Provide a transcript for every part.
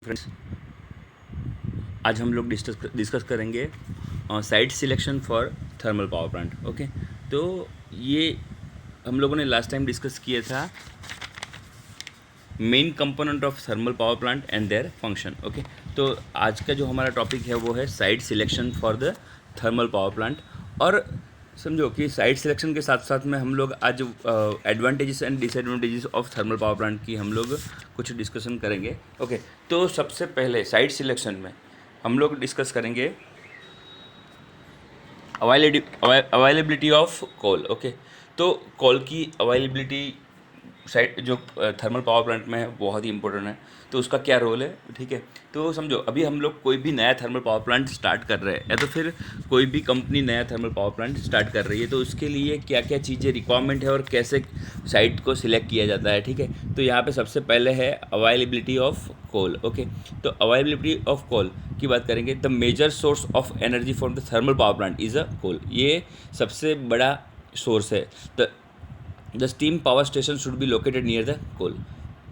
Friends, आज हम लोग डिस्कस करेंगे site selection for thermal power plant. Okay, तो ये हम लोगों ने लास्ट टाइम डिस्कस किया था main component of thermal power plant and their function. Okay, तो आज का जो हमारा टॉपिक है वो है site selection for the thermal power plant. और समझो कि साइट सिलेक्शन के साथ साथ में हम लोग आज advantages and disadvantages of thermal power plant की हम लोग कुछ डिस्कशन करेंगे। ओके, तो सबसे पहले साइट सिलेक्शन में हम लोग डिस्कस करेंगे अवेलेबिलिटी ऑफ कोल। ओके, तो कोल की अवेलेबिलिटी साइट जो थर्मल पावर प्लांट में है बहुत ही इंपॉर्टेंट है। तो उसका क्या रोल है, ठीक है। तो समझो अभी हम लोग कोई भी नया थर्मल पावर प्लांट स्टार्ट कर रहे हैं या तो फिर कोई भी कंपनी नया थर्मल पावर प्लांट स्टार्ट कर रही है, तो उसके लिए क्या क्या चीज़ें रिक्वायरमेंट है और कैसे साइट को सिलेक्ट किया जाता है, ठीक है। तो यहाँ पे सबसे पहले है अवेलेबिलिटी ऑफ कोल। ओके, तो अवेलेबिलिटी ऑफ कोल की बात करेंगे। The major source of energy from the thermal power plant is a coal. ये सबसे बड़ा सोर्स है। The steam power station should be located near the coal.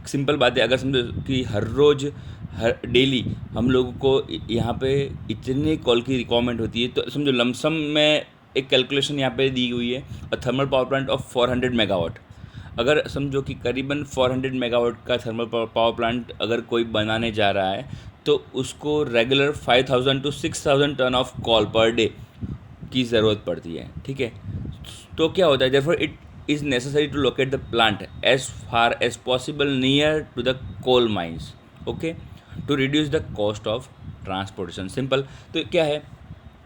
Simple बात है, अगर समझो कि हर रोज़ हर डेली हम लोगों को यहाँ पे इतने कॉल की रिक्वायरमेंट होती है, तो समझो लमसम में एक कैलकुलेशन यहाँ पे दी हुई है। और thermal power plant of 400 megawatt, अगर समझो कि करीबन 400 मेगावाट का थर्मल पावर प्लांट अगर कोई बनाने जा रहा है, तो उसको regular 5000 to 6000 ton of coal per day की ज़रूरत पड़ती है, ठीक है। तो क्या होता है, therefore it is necessary to locate the plant as far as possible near to the coal mines. Okay, to reduce the cost of transportation. Simple, तो क्या है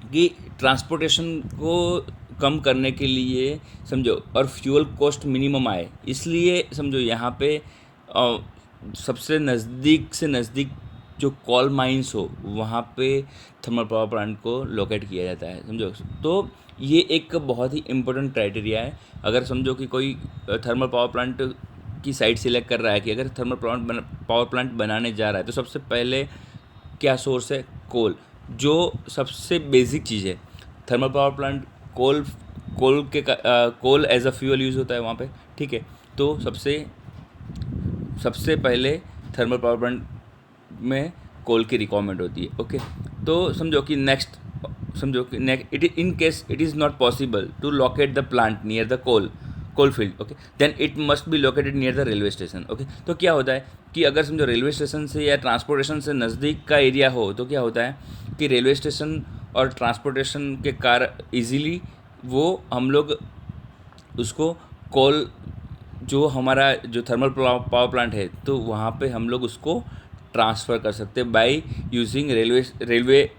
कि ट्रांसपोर्टेशन को कम करने के लिए समझो और फ्यूल कॉस्ट मिनिमम आए, इसलिए समझो यहाँ पे सबसे नज़दीक से नज़दीक जो कॉल माइंस हो वहाँ पे थर्मल पावर प्लांट को लोकेट किया जाता है, समझो। तो ये एक बहुत ही इम्पोर्टेंट क्राइटेरिया है। अगर समझो कि कोई थर्मल पावर प्लांट की साइट सिलेक्ट कर रहा है कि अगर थर्मल पावर प्लांट बनाने जा रहा है, तो सबसे पहले क्या सोर्स है, कोल, जो सबसे बेसिक चीज़ है। Thermal power plant coal coal as a fuel use होता है वहाँ पे, ठीक है। तो सबसे पहले थर्मल पावर प्लांट में कोल की रिक्वायरमेंट होती है। ओके, तो समझो कि it in case it is not possible to locate the plant near the coal field. Okay, then it must be located near the railway station. Okay, तो क्या होता है कि अगर समझो रेलवे स्टेशन से या ट्रांसपोर्टेशन से नज़दीक का एरिया हो, तो क्या होता है कि रेलवे स्टेशन और ट्रांसपोर्टेशन के कार इजीली वो हम लोग उसको कोल जो हमारा जो थर्मल पावर प्लांट है, तो वहाँ पे हम लोग उसको ट्रांसफ़र कर सकते हैं बाय यूजिंग रेलवे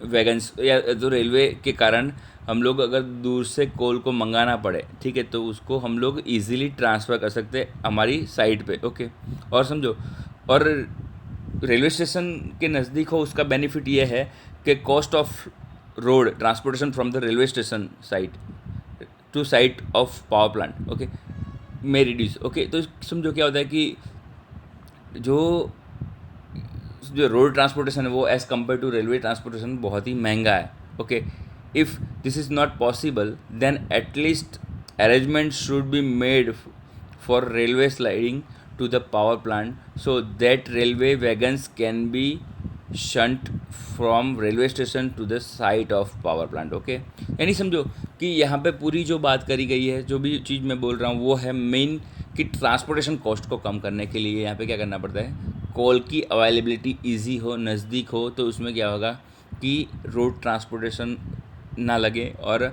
वैगन्स, या जो रेलवे के कारण हम लोग अगर दूर से कोल को मंगाना पड़े, ठीक है, तो उसको हम लोग इजीली ट्रांसफ़र कर सकते हैं हमारी साइट पे। ओके, और समझो, और रेलवे स्टेशन के नज़दीक हो उसका बेनिफिट ये है कि cost of road transportation from the railway station site to site of power plant, okay, में रिड्यूस। ओके, तो समझो क्या होता है कि जो जो रोड ट्रांसपोर्टेशन है वो as compare to railway transportation बहुत ही महंगा है। Okay, if this is not possible then at least arrangement should be made for railway sliding to the power plant so that railway wagons can be shunt from railway station to the site of power plant. Okay, यानी समझो कि यहाँ पे पूरी जो बात करी गई है, जो भी चीज़ मैं बोल रहा हूँ वो है मेन कि ट्रांसपोर्टेशन कॉस्ट को कम करने के लिए यहाँ पे क्या करना पड़ता है, कोल की अवेलेबिलिटी इजी हो, नज़दीक हो, तो उसमें क्या होगा कि रोड ट्रांसपोर्टेशन ना लगे और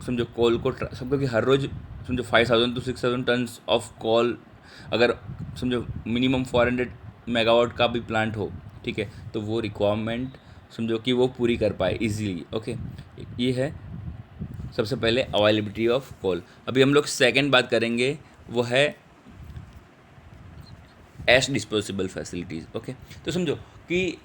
समझो कोल को समझो कि हर रोज़ समझो 5000 to 6000 टन्स ऑफ कोल, अगर समझो मिनिमम 400 मेगावाट का भी प्लांट हो, ठीक है, तो वो रिक्वायरमेंट समझो कि वो पूरी कर पाए इजीली। ओके, ये है सबसे पहले अवेलेबिलिटी ऑफ कोल। अभी हम लोग सेकंड बात करेंगे, वो है एश डिस्पोजेबल फैसिलिटीज़। ओके, तो समझो कि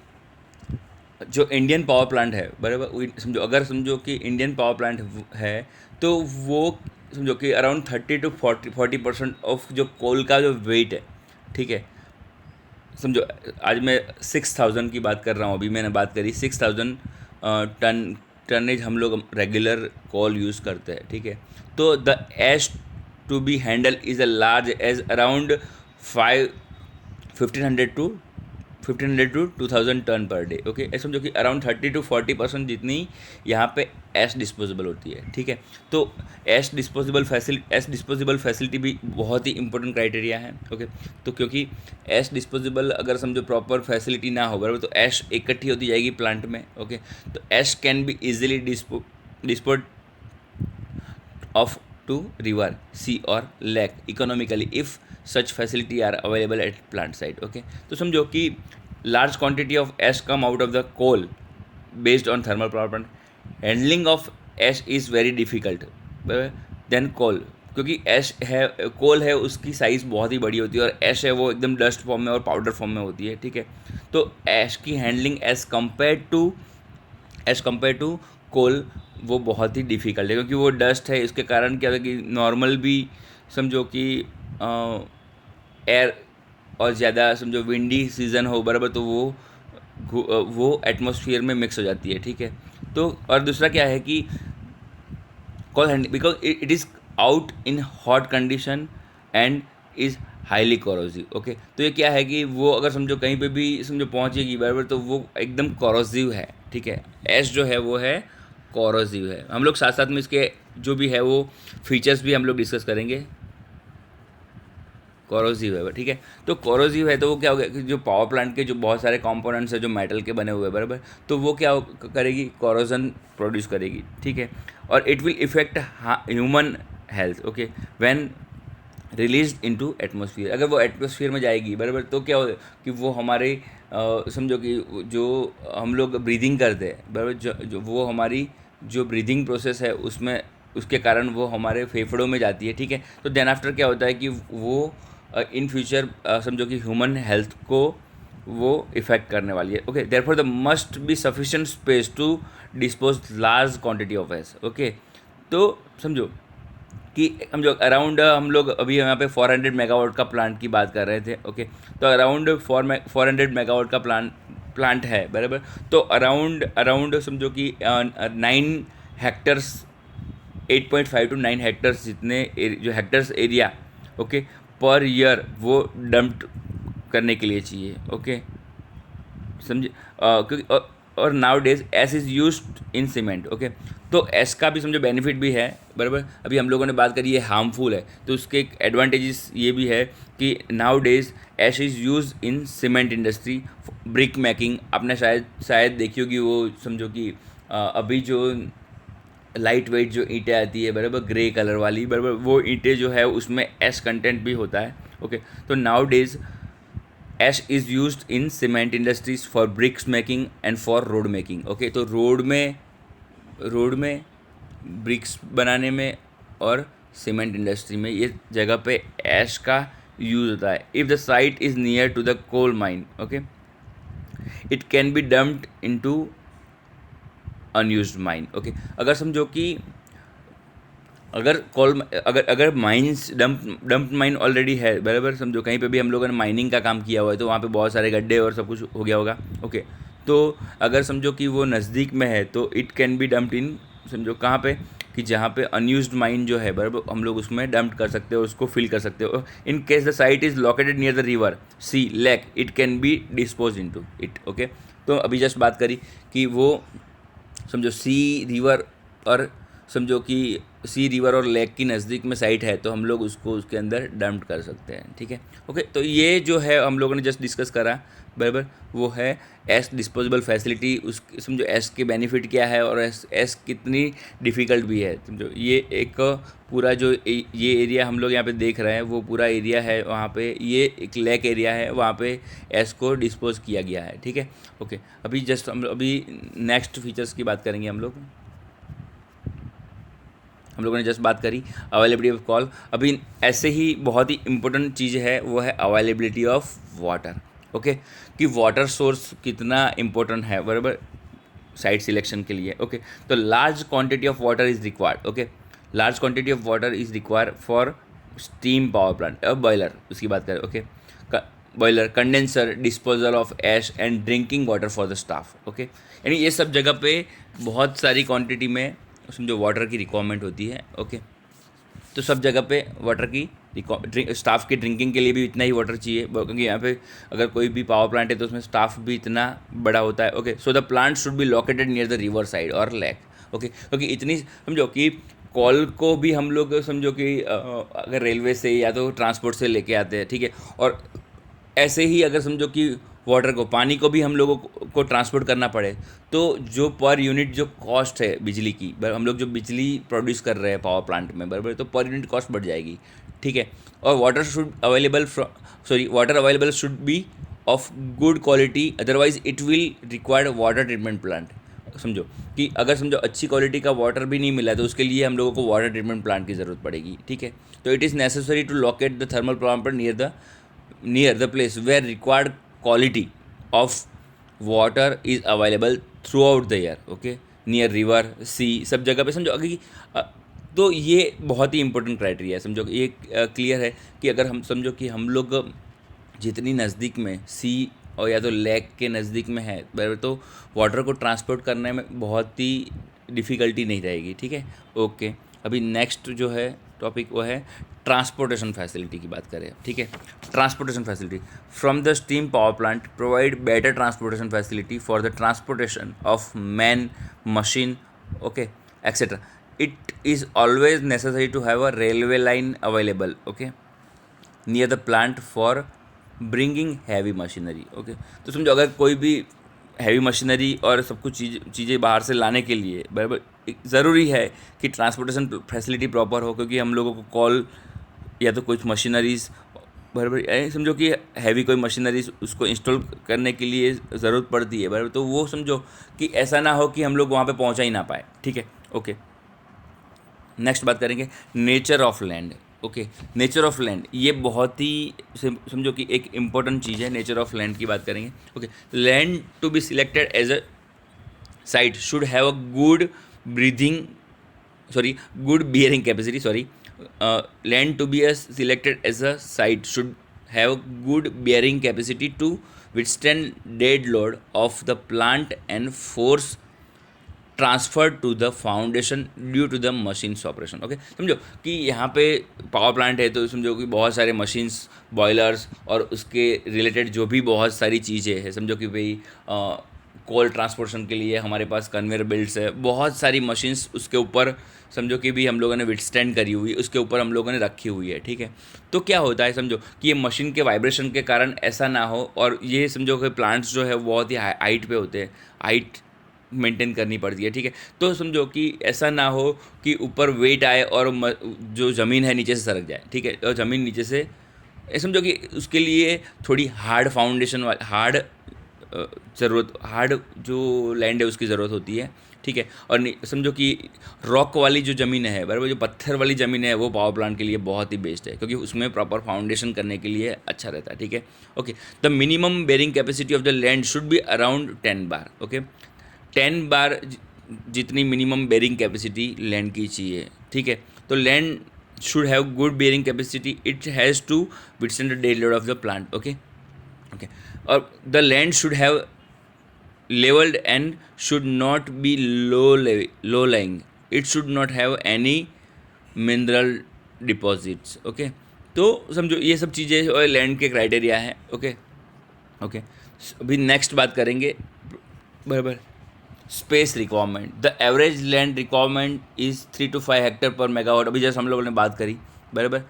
जो इंडियन पावर प्लांट है, बराबर, समझो अगर समझो कि इंडियन पावर प्लांट है, तो वो समझो कि अराउंड 30 to 40% ऑफ जो कोल का जो वेट है, ठीक है, समझो आज मैं 6000 की बात कर रहा हूँ, अभी मैंने बात करी 6000 टनेज हम लोग रेगुलर कोल यूज़ करते हैं, ठीक है। तो the ash to be handle is a large as around 1500 to 1500 to 2000 ton per day. Okay, ऐसे समझो कि अराउंड 30 to 40% जितनी यहाँ पे एश डिस्पोजेबल होती है। ठीक है, तो एश डिस्पोजेबल फैसिलिटी भी बहुत ही इंपॉर्टेंट क्राइटेरिया है। ओके, तो क्योंकि एश डिस्पोजेबल अगर समझो प्रॉपर फैसिलिटी ना हो बराबर, तो एश इकट्ठी होती जाएगी प्लांट में। ओके, तो ash can be easily dispose of to river, sea और lake economically if such facility are available at plant site. Okay, तो समझो कि large quantity of ash come out of the coal based on thermal power plant. Handling of ash is very difficult then coal, क्योंकि ash है, कोल है, उसकी size बहुत ही बड़ी होती है, और एश है वो एकदम डस्ट फॉर्म में और पाउडर फॉर्म में होती है। ठीक है, तो एश की हैंडलिंग एज़ कम्पेयर टू कोल वो बहुत ही डिफ़िकल्ट है, क्योंकि वो डस्ट है। इसके कारण क्या है कि नॉर्मल भी समझो कि एयर और ज़्यादा समझो विंडी सीज़न हो बराबर, तो वो एटमॉस्फेयर में मिक्स हो जाती है। ठीक है, तो और दूसरा क्या है कि call hand because it is out in hot condition and is highly corrosive. Okay, तो ये क्या है कि वो अगर समझो कहीं पे भी समझो पहुंचेगी बराबर, तो वो एकदम कोरोसिव है। ठीक है, एश जो है वो है कोरोसिव है। हम लोग साथ साथ में इसके जो भी है वो फीचर्स भी हम लोग डिस्कस करेंगे। कोरोसिव है, ठीक है, तो कोरोसिव है तो वो क्या हो गया कि जो पावर प्लांट के जो बहुत सारे कंपोनेंट्स है जो मेटल के बने हुए हैं बराबर, तो वो क्या करेगी, कोरोजन प्रोड्यूस करेगी। ठीक है, और it will effect human health. Okay, when release into atmosphere, अगर वो एटमॉस्फेयर में जाएगी बराबर, तो क्या होगा कि वो हमारे समझो कि जो हम लोग ब्रीदिंग करते हैं बराबर, जो वो हमारी जो ब्रीदिंग प्रोसेस है उसमें उसके कारण वो हमारे फेफड़ों में जाती है। ठीक है, तो देन आफ्टर क्या होता है कि वो इन फ्यूचर समझो कि ह्यूमन हेल्थ को वो इफ़ेक्ट करने वाली है। Okay, therefore the must be sufficient space to dispose large quantity of ash. Okay, तो समझो कि समझो अराउंड हम लोग अभी यहाँ पे 400 मेगावाट का प्लांट की बात कर रहे थे। ओके, तो अराउंड 400 मेगावाट का प्लांट है बराबर, तो अराउंड समझो कि 9 हेक्टर्स 8.5 to 9 हेक्टर्स जितने जो hectares area okay per year वो डंप करने के लिए चाहिए। ओके, समझे, क्योंकि और now days S is use in cement. Okay, तो एस का भी समझो बेनिफिट भी है बराबर। अभी हम लोगों ने बात करी ये हार्मफुल है, तो उसके एडवांटेजेस ये भी है कि now days S is use in cement industry, brick making. आपने शायद देखी होगी वो समझो कि अभी जो लाइट वेट जो ईंटें आती है बराबर, ग्रे कलर वाली बराबर, वो ईंटें जो है उसमें एश कंटेंट भी होता है। ओके, तो nowadays ash is used in cement industries for bricks making and for road making. Okay, तो रोड में ब्रिक्स बनाने में और सीमेंट इंडस्ट्री में ये जगह पे एश का यूज़ होता है। If the site is near to the coal mine, okay, it can be dumped into unused mine. Okay, अगर समझो कि अगर माइंस डंप माइन ऑलरेडी है बराबर, समझो कहीं पे भी हम लोगों ने माइनिंग का काम किया हुआ है तो वहाँ पे बहुत सारे गड्ढे और सब कुछ हो गया होगा। ओके, तो अगर समझो कि वो नज़दीक में है तो इट कैन बी डम्प्ड इन, समझो कहाँ पे, कि जहाँ पे अनयूज्ड माइन जो है बराबर हम लोग उसमें डंप कर सकते हो, उसको फिल कर सकते हो। In case the site is located near the river, sea, lake, it can be dispose into it. Okay, तो अभी जस्ट बात करी कि वो समझो सी रिवर और लेक की नज़दीक में साइट है तो हम लोग उसको उसके अंदर डंप कर सकते हैं। ठीक है, ओके, तो ये जो है हम लोगों ने जस्ट डिस्कस करा बराबर, वो है एस डिस्पोजेबल फैसिलिटी। उस समझो एस के बेनिफिट क्या है और एस कितनी डिफ़िकल्ट भी है। समझो ये एक पूरा जो ये एरिया हम लोग यहाँ पे देख रहे हैं वो पूरा एरिया है, वहाँ पे ये एक लेक एरिया है, वहाँ पे एस को डिस्पोज किया गया है। ठीक है, ओके, अभी जस्ट हम अभी नेक्स्ट फीचर्स की बात करेंगे। हम लोगों ने जस्ट बात करी अवेलेबिलिटी ऑफ कॉल। अभी ऐसे ही बहुत ही इंपॉर्टेंट चीज़ है वो है अवेलेबिलिटी ऑफ वाटर। ओके, कि वाटर सोर्स कितना इंपॉर्टेंट है बराबर साइट सिलेक्शन के लिए। ओके, तो large quantity of water is required. Okay, large quantity of water is required for steam power plant. अब बॉयलर उसकी बात करें। Okay, boiler, condenser, disposal of ash and drinking water for the staff. Okay, यानी ये सब जगह पे बहुत सारी क्वांटिटी में समझो वाटर की रिक्वायरमेंट होती है। ओके, तो सब जगह पे वाटर की स्टाफ के ड्रिंकिंग के लिए भी इतना ही वाटर चाहिए, क्योंकि यहाँ पे अगर कोई भी पावर प्लांट है तो उसमें स्टाफ भी इतना बड़ा होता है। Okay, so the plant should be located near the river side और लेक। ओके, क्योंकि इतनी समझो कि कॉल को भी हम लोग समझो कि अगर रेलवे से या तो ट्रांसपोर्ट से लेके आते हैं, ठीक है, और ऐसे ही अगर समझो कि वाटर को, पानी को भी हम लोगों को ट्रांसपोर्ट करना पड़े, तो जो पर यूनिट जो कॉस्ट है बिजली की, हम लोग जो बिजली प्रोड्यूस कर रहे हैं पावर प्लांट में, बराबर, तो पर यूनिट कॉस्ट बढ़ जाएगी, ठीक है। और water available should be of good quality, otherwise it will required water treatment plant. समझो कि अगर समझो अच्छी क्वालिटी का वाटर भी नहीं मिला तो उसके लिए हम लोगों को वाटर ट्रीटमेंट प्लांट की ज़रूरत पड़ेगी, ठीक है। तो it is necessary to locate the thermal plant near the place where required quality of water is available throughout the year, okay, near river sea, सब जगह पे समझो। अगर तो ये बहुत ही इंपॉर्टेंट क्राइटेरिया है, समझो ये क्लियर है कि अगर हम समझो कि हम लोग जितनी नज़दीक में सी और या तो लेक के नज़दीक में है, बराबर, तो वाटर को ट्रांसपोर्ट करने में बहुत ही डिफ़िकल्टी नहीं रहेगी, ठीक है। ओके, अभी नेक्स्ट जो है टॉपिक वो है ट्रांसपोर्टेशन फैसिलिटी की बात करें, ठीक है। Transportation facility from the steam power plant provide better transportation facility for the transportation of man, machine, okay, etcetera. It is always necessary to have a railway line available, okay, near the plant for bringing heavy machinery. Okay, तो समझो अगर कोई भी heavy machinery और सब कुछ चीज़ें बाहर से लाने के लिए, बराबर, ज़रूरी है कि ट्रांसपोर्टेशन फैसिलिटी प्रॉपर हो, क्योंकि हम लोगों को कॉल या तो कुछ मशीनरीज, बराबर, समझो कि हैवी कोई मशीनरीज उसको इंस्टॉल करने के लिए ज़रूरत पड़ती है, बराबर, तो वो समझो कि ऐसा ना हो कि हम लोग वहाँ पे पहुँचा ही ना पाए, ठीक है। ओके, नेक्स्ट बात करेंगे nature of land. Okay, nature of land ये बहुत ही समझो कि एक इम्पॉर्टेंट चीज़ है। नेचर ऑफ लैंड की बात करेंगे। Okay, land to be selected as a site should have a good breathing good bearing capacity, land to be selected as a site should have good bearing capacity to withstand dead load of the plant and force transfer to the foundation due to the machines operation. Okay, समझो कि यहाँ पे power plant है तो समझो कि बहुत सारे मशीन्स, बॉयलर्स और उसके रिलेटेड जो भी बहुत सारी चीज़ें हैं, समझो कि भाई कोल ट्रांसपोर्टेशन के लिए हमारे पास कन्वेयर बेल्ट्स है, बहुत सारी मशीन्स उसके ऊपर समझो कि भी हम लोगों ने विथस्टैंड करी हुई, उसके ऊपर हम लोगों ने रखी हुई है, ठीक है। तो क्या होता है समझो कि ये मशीन के वाइब्रेशन के कारण ऐसा ना हो, और ये समझो कि प्लांट्स जो है बहुत ही हाइट पे होते हैं, हाइट मेंटेन करनी पड़ती है, ठीक है। तो समझो कि ऐसा ना हो कि ऊपर वेट आए और जो ज़मीन है नीचे से सरक जाए, ठीक है, और ज़मीन नीचे से समझो कि उसके लिए थोड़ी हार्ड फाउंडेशन हार्ड जो लैंड है उसकी ज़रूरत होती है, ठीक है। और समझो कि रॉक वाली जो ज़मीन है, बराबर, जो पत्थर वाली ज़मीन है, वो पावर प्लांट के लिए बहुत ही बेस्ट है, क्योंकि उसमें प्रॉपर फाउंडेशन करने के लिए अच्छा रहता है, ठीक है। Okay, the minimum bearing capacity of the land should be around 10 bar. Okay, 10 bar जितनी मिनिमम बेरिंग कैपेसिटी लैंड की चाहिए, ठीक है। तो land should have good bearing capacity, it has to withstand the dead load of the plant. Okay, और the land should have levelled and should not be low lying, it should not have any mineral deposits. Okay, तो समझो ये सब चीज़ें और land के criteria हैं। Okay, अभी नेक्स्ट बात करेंगे, बराबर, space requirement. The average land requirement is 3 to 5 hectare पर मेगावाट। अभी जैसे हम लोगों ने बात करी, बराबर,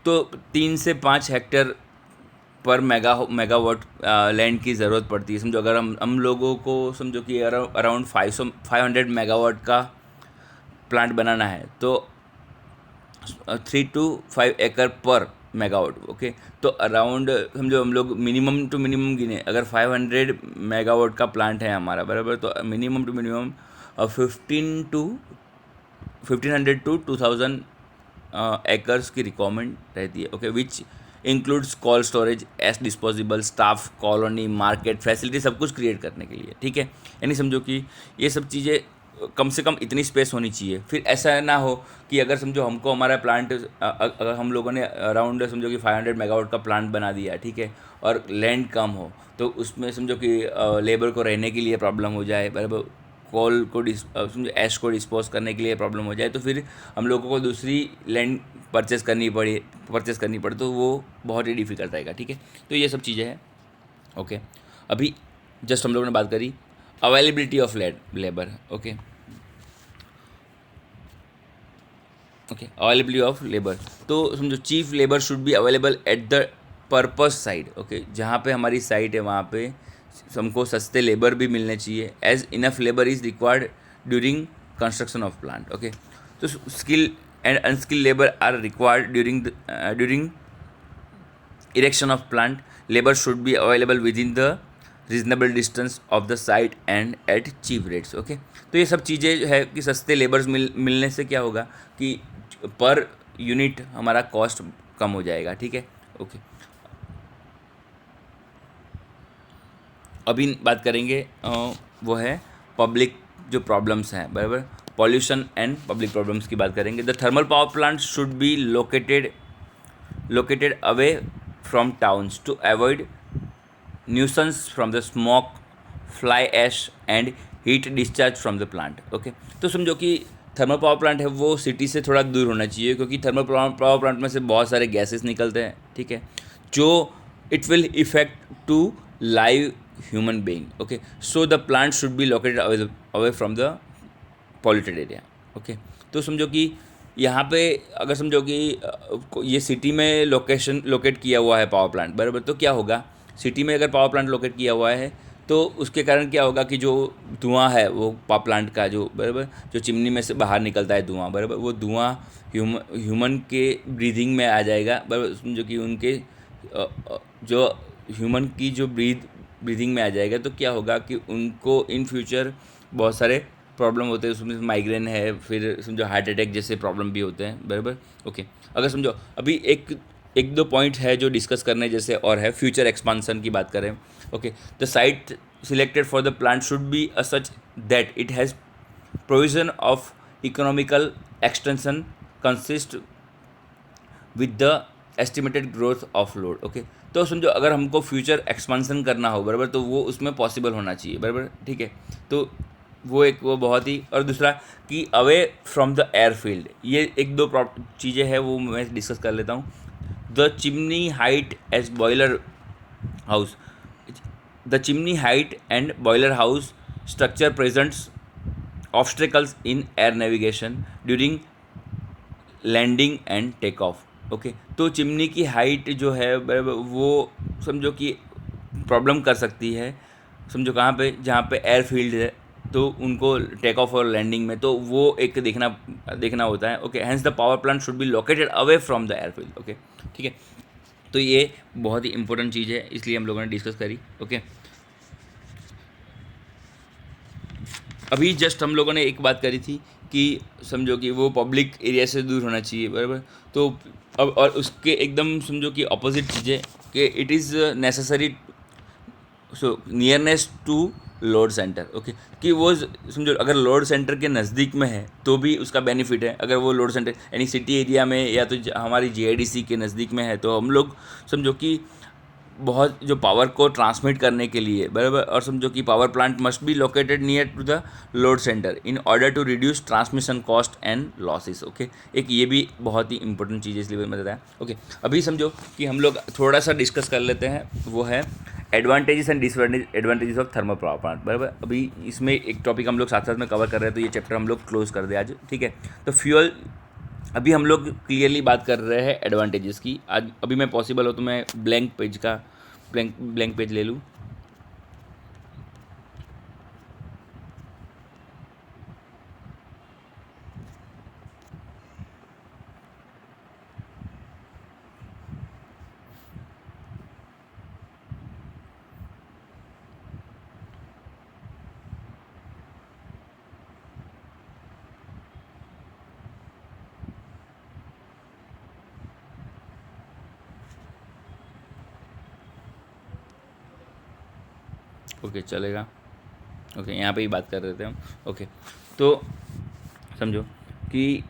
तो 3 से 5 हेक्टेयर पर मेगावाट लैंड की ज़रूरत पड़ती है। समझो अगर हम लोगों को समझो कि अराउंड 500 मेगावाट का प्लांट बनाना है, तो 3 to 5 एकड़ पर मेगावाट। ओके, तो अराउंड समझो हम लोग मिनिमम टू मिनिमम गिने, अगर 500 मेगावाट का प्लांट है हमारा, बराबर, तो minimum to minimum 1500 to 2000 acres की रिक्वायरमेंट रहती है। Okay, which includes coal storage, ash disposable, staff, colony, market facility, सब कुछ क्रिएट करने के लिए, ठीक है। यानी समझो कि ये सब चीज़ें कम से कम इतनी स्पेस होनी चाहिए। फिर ऐसा ना हो कि अगर समझो हमको हमारा प्लांट अगर हम लोगों ने अराउंड समझो कि 500 मेगावाट का प्लांट बना दिया, ठीक है, और लैंड कम हो, तो उसमें समझो कि लेबर को रहने के लिए प्रॉब्लम हो जाए, बराबर, कोल को समझो ऐश को डिस्पोज करने के लिए प्रॉब्लम हो जाए, तो फिर हम लोगों को दूसरी लैंड परचेस करनी पड़े तो वो बहुत ही डिफिकल्ट रहेगा, ठीक है। तो ये सब चीज़ें हैं, ओके। अभी जस्ट हम लोगों ने बात करी availability of labour, okay availability of labour. तो समझो chief labour should be available at the purpose side, okay, जहाँ पे हमारी साइट है वहाँ पे हमको सस्ते लेबर भी मिलने चाहिए, as enough labour is required during construction of plant, okay. तो skill and unskill labour are required during erection of plant. Labor should be available within the reasonable distance of the site and at cheap rates, okay। तो ये सब चीज़ें है कि सस्ते labours मिलने से क्या होगा कि पर यूनिट हमारा कॉस्ट कम हो जाएगा, ठीक है, ओके। अभी बात करेंगे वो है पब्लिक जो प्रॉब्लम्स हैं, बराबर, पॉल्यूशन एंड पब्लिक प्रॉब्लम्स की बात करेंगे। The thermal power plant should B located away from towns to avoid nuisance from the smoke, fly ash and heat discharge from the plant, okay। तो समझो कि thermal power plant है वो city से थोड़ा दूर होना चाहिए, क्योंकि थर्मल पावर प्लांट में से बहुत सारे गैसेस निकलते हैं, ठीक है, जो it will effect to live human being, okay. So the plant should be located away from the polluted area, okay. तो समझो कि यहाँ पे अगर समझो कि ये सिटी में लोकेट किया हुआ है पावर प्लांट, बराबर, तो क्या होगा, सिटी में अगर पावर प्लांट लोकेट किया हुआ है तो उसके कारण क्या होगा कि जो धुआं है वो पावर प्लांट का जो, बराबर, जो चिमनी में से बाहर निकलता है धुआं, बराबर, वो धुआं ह्यूमन के ब्रीदिंग में आ जाएगा, बराबर, समझो कि उनके जो ह्यूमन की जो ब्रीदिंग में आ जाएगा, तो क्या होगा कि उनको इन फ्यूचर बहुत सारे प्रॉब्लम होते हैं, उसमें माइग्रेन है, फिर समझो हार्ट अटैक जैसे प्रॉब्लम भी होते हैं, बराबर, ओके। अगर समझो अभी एक दो पॉइंट है जो डिस्कस करने जैसे और है, फ्यूचर एक्सपांसन की बात करें, okay. The site selected for the plant should B such that it has provision of economical extension consist with the estimated growth of load, okay. तो समझो अगर हमको फ्यूचर एक्सपांसन करना हो, बराबर, तो वो उसमें पॉसिबल होना चाहिए, बराबर, ठीक है। तो वो बहुत ही, और दूसरा कि अवे फ्रॉम द एयरफील्ड, ये एक दो चीज़ें हैं वो मैं डिस्कस कर लेता हूँ। The chimney height as boiler house, the chimney height and boiler house structure presents obstacles in air navigation during landing and take off, okay. तो चिमनी की हाइट जो है वो समझो कि प्रॉब्लम कर सकती है, समझो कहाँ पे, जहाँ पे एयरफील्ड है, तो उनको टेक ऑफ और लैंडिंग में तो वो एक देखना होता है, okay. Hence the power plant should be located away from the airfield, okay, ठीक है। तो ये बहुत ही इंपॉर्टेंट चीज़ है, इसलिए हम लोगों ने डिस्कस करी, ओके। अभी जस्ट हम लोगों ने एक बात करी थी कि समझो कि वो पब्लिक एरिया से दूर होना चाहिए, बराबर। तो अब और उसके एकदम समझो कि अपोजिट चीज़ें कि it is necessary so nearness to load centre, okay, कि वो समझो अगर लोड सेंटर के नज़दीक में है तो भी उसका बेनिफिट है। अगर वो लोड सेंटर यानी सिटी एरिया में या तो हमारी जीआईडीसी के नज़दीक में है तो हम लोग समझो कि बहुत जो पावर को ट्रांसमिट करने के लिए, बराबर, और समझो कि power plant must be located near to the load centre in order to reduce transmission cost and losses, okay. एक ये भी बहुत ही इंपॉर्टेंट चीज़ है, इसलिए मैं बताया, ओके। अभी समझो कि हम लोग थोड़ा सा डिस्कस कर लेते हैं, वो है advantages and disadvantages of thermal power plant, बराबर। अभी इसमें एक टॉपिक हम लोग साथ साथ में कवर कर रहे हैं, तो ये चैप्टर हम लोग क्लोज कर दे आज, ठीक है। तो फ्यूल, अभी हम लोग क्लियरली बात कर रहे हैं एडवांटेजेस की। आज अभी मैं पॉसिबल हो तो मैं ब्लैंक पेज ले लूँ, ओके, चलेगा, ओके। यहाँ पे ही बात कर रहे थे हम, ओके। तो समझो कि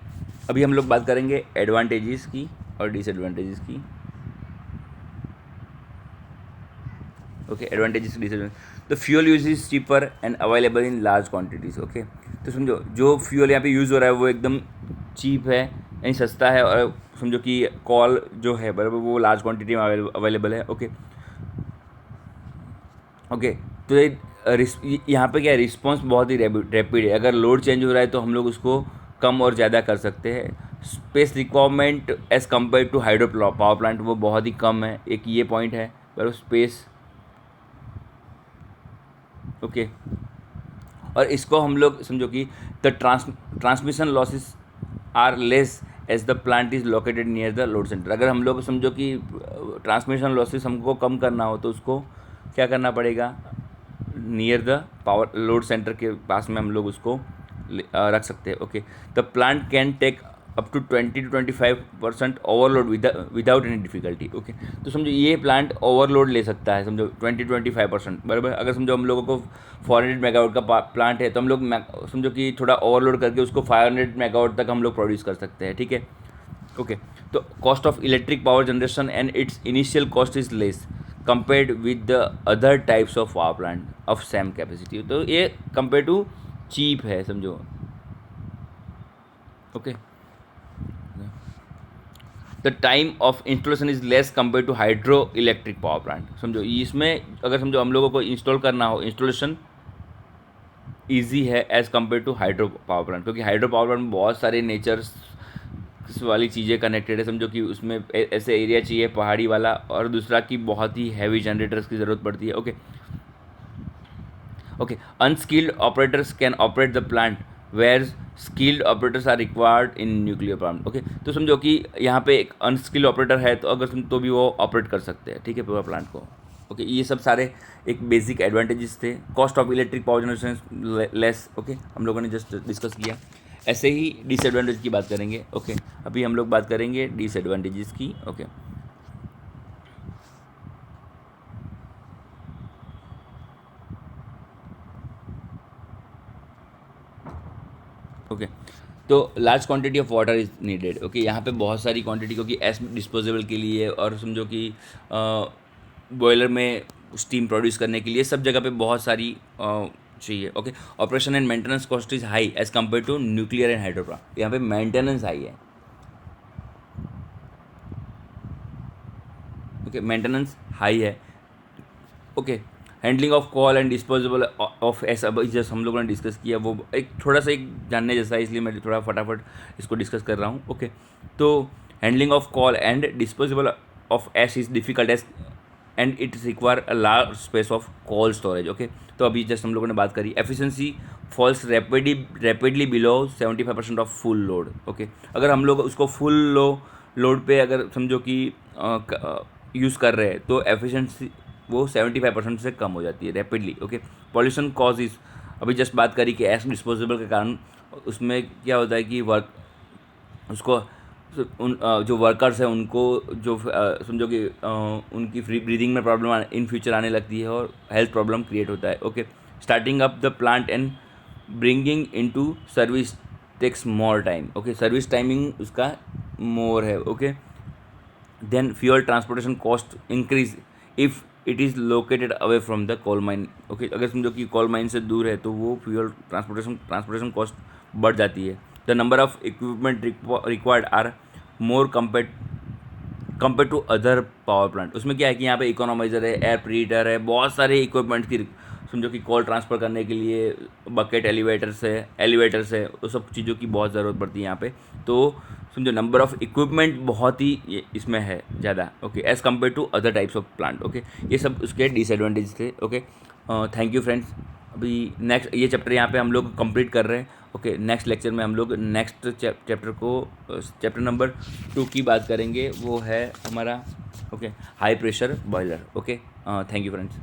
अभी हम लोग बात करेंगे एडवांटेजेस की और डिसएडवांटेजेस की, okay, advantages disadvantage. The fuel use is cheaper and available in large quantities. Okay, तो समझो जो फ्यूल यहाँ पे यूज़ हो रहा है वो एकदम चीप है, यानी सस्ता है, और समझो कि कॉल जो है बराबर वो लार्ज क्वांटिटी में अवेलेबल है। ओके ओके, तो यहाँ पे क्या है, रिस्पॉन्स बहुत ही रैपिड है। अगर लोड चेंज हो रहा है तो हम लोग उसको कम और ज़्यादा कर सकते हैं। Space requirement as compare to hydro power plant वो बहुत ही कम है, एक ये पॉइंट है। पर स्पेस ओके, और इसको हम लोग समझो कि the transmission losses are less as the plant is located near the load centre. अगर हम लोग समझो कि ट्रांसमिशन लॉसेस हमको कम करना हो तो उसको क्या करना पड़ेगा, near the power load centre के पास में हम लोग उसको रख सकते हैं। Okay, the plant can take up to 20 to 25% overload without any difficulty. Okay, तो समझो ये प्लांट ओवरलोड ले सकता है, समझो 20-25% बराबर। अगर समझो हम लोगों को 400 मेगावाट का प्लांट है तो हम लोग समझो कि थोड़ा ओवरलोड करके उसको 500 मेगावाट तक हम लोग प्रोड्यूस कर सकते हैं। ठीक है, ओके, तो cost of electric power generation and its initial cost is less compared with the other types of power plant of same capacity. तो ये कंपेयर टू चीप है, समझो। Okay, the time of installation is less compare to hydro electric power plant. समझो इसमें अगर समझो हम लोगों को इंस्टॉल करना हो, इंस्टॉलेशन ईजी है as compare to hydro power plant, क्योंकि हाइड्रो पावर प्लांट में बहुत सारे नेचर्स वाली चीज़ें कनेक्टेड है। समझो कि उसमें ऐसे एरिया चाहिए पहाड़ी वाला, और दूसरा कि बहुत ही हैवी जनरेटर्स की ज़रूरत पड़ती है। Okay okay, unskilled operators can operate the plant where skilled operators are required in nuclear plant. Okay, तो समझो कि यहाँ पे एक अनस्किल्ड ऑपरेटर है तो अगर तो भी वो ऑपरेट कर सकते हैं। ठीक है, पूरा प्लांट को। ओके, ये सब सारे एक बेसिक एडवांटेजेस थे। Cost of electric power generation less. Okay, हम लोगों ने जस्ट डिस्कस किया। ऐसे ही डिसएडवांटेज की बात करेंगे। ओके, अभी हम लोग बात करेंगे डिसएडवांटेजेस की। ओके ओके, तो large quantity of water is needed. Okay, यहाँ पे बहुत सारी क्वांटिटी, क्योंकि एस डिस्पोजेबल के लिए और समझो कि बॉयलर में स्टीम प्रोड्यूस करने के लिए सब जगह पे बहुत सारी चाहिए। Okay, operation and maintenance cost is high as compare to nuclear and hydro plant. यहाँ पे मेंटेनेंस हाई है। ओके, मेंटेनेंस हाई है। Okay, handling of coal and disposable of ash, अब जस्ट हम लोगों ने डिस्कस किया, वो एक थोड़ा सा एक जानने जैसा है, इसलिए मैं थोड़ा फटाफट इसको डिस्कस कर रहा हूँ। ओके, तो handling of coal and disposable of ash is difficult ash and it require a large space of coal storage. Okay, तो अभी जस्ट हम लोगों ने बात करी, efficiency falls rapidly below 75% of full load. Okay, अगर हम लोग उसको फुल लोड पे अगर समझो कि यूज़ कर रहे हैं तो एफिशिएंसी वो 75% से कम हो जाती है rapidly. Okay, pollution cause is, अभी जस्ट बात करी कि एस डिस्पोजेबल के कारण उसमें क्या होता है कि वर्क उसको उन जो वर्कर्स हैं उनको जो समझो कि उनकी फ्री ब्रीदिंग में प्रॉब्लम इन फ्यूचर आने लगती है और हेल्थ प्रॉब्लम क्रिएट होता है। Okay, starting up the plant and bringing into service takes more time. Okay, service timing उसका मोर है। Okay, then fuel transportation cost increase if it is located away from the coal mine. Okay, अगर समझो कि coal mine से दूर है तो वो फ्यूल ट्रांसपोर्टेशन कॉस्ट बढ़ जाती है। The number of equipment required are more compare to other power plant. उसमें क्या है कि यहाँ पे इकोनोमाइजर है, एयर प्रीहीटर है, बहुत सारे इक्विपमेंट्स की समझो कि कॉल ट्रांसफ़र करने के लिए बकेट एलिवेटर्स है, वो सब चीज़ों की बहुत ज़रूरत पड़ती है यहाँ पे। तो समझो नंबर ऑफ़ इक्विपमेंट बहुत ही इसमें है ज़्यादा। Okay, as compare to other types of plant. Okay, ये सब उसके डिसएडवांटेज थे। Okay, thank you friends. अभी नेक्स्ट ये चैप्टर यहाँ पे हम लोग कंप्लीट कर रहे हैं। ओके, नेक्स्ट लेक्चर में हम लोग नेक्स्ट चैप्टर नंबर 2 की बात करेंगे, वो है हमारा okay high pressure boiler. Okay, thank you friends.